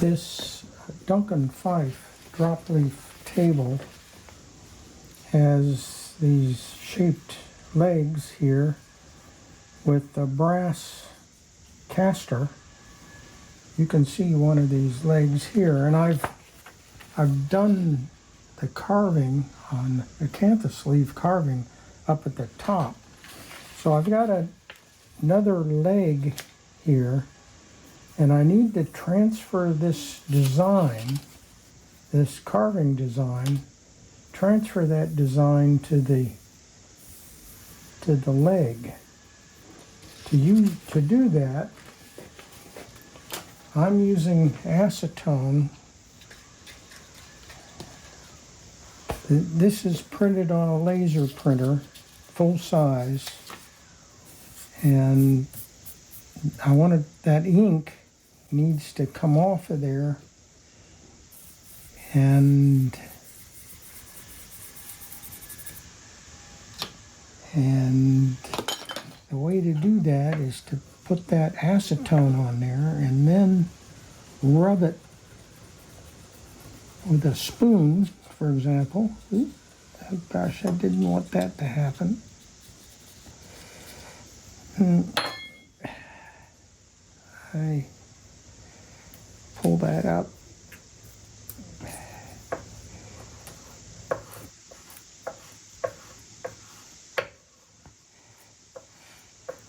This Duncan Fife drop leaf table has these shaped legs here with a brass caster. You can see one of these legs here, and I've done the carving on the acanthus leaf carving up at the top. So I've got another leg here, and I need to transfer this design, this carving design, transfer that design to the leg. To do that, I'm using acetone. This is printed on a laser printer, full size, and that ink needs to come off of there, and the way to do that is to put that acetone on there and then rub it with a spoon, for example. Ooh, gosh, I didn't want that to happen. I pull that up.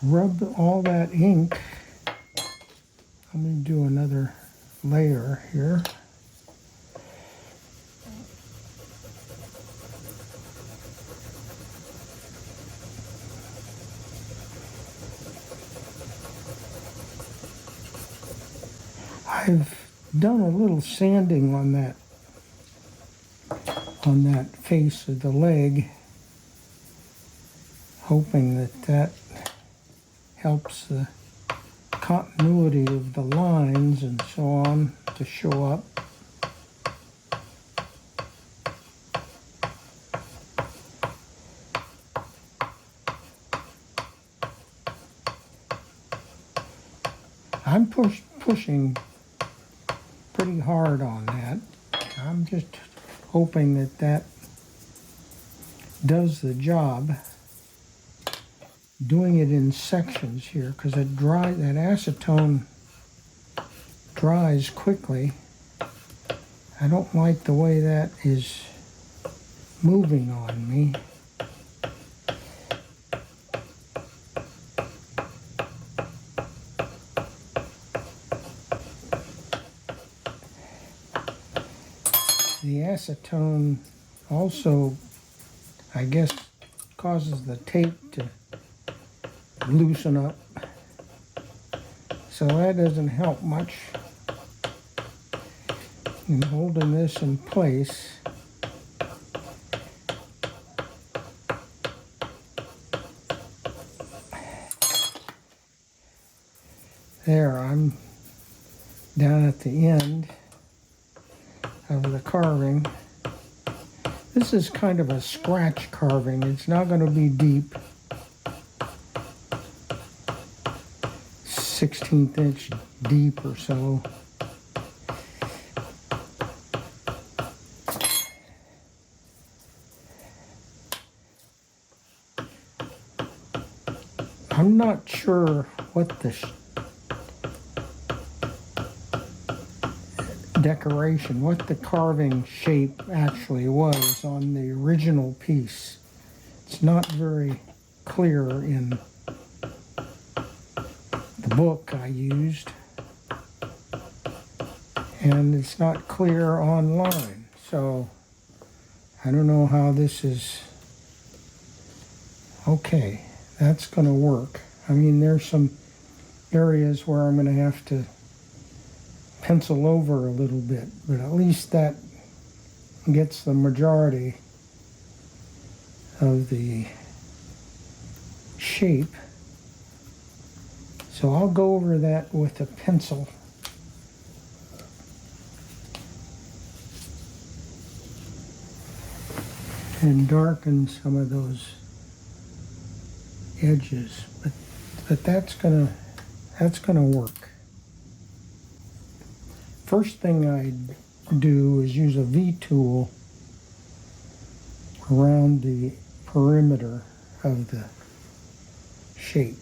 Rub all that ink. Let me do another layer here. I've done a little sanding on that face of the leg, hoping that helps the continuity of the lines and so on to show up. I'm pushing pretty hard on that. I'm just hoping that does the job. Doing it in sections here because that acetone dries quickly. I don't like the way that is moving on me. The acetone also, I guess, causes the tape to loosen up, so that doesn't help much in holding this in place. There, I'm down at the end of the carving. This is kind of a scratch carving. It's not going to be deep. 1/16 inch deep or so. I'm not sure what the decoration, what the carving shape actually was on the original piece. It's not very clear in the book I used, and it's not clear online, so I don't know how this is. Okay, that's going to work. I mean, there's some areas where I'm going to have to pencil over a little bit, but at least that gets the majority of the shape. So I'll go over that with a pencil. And darken some of those edges, but that's gonna work. first thing I do is use a V-tool around the perimeter of the shape.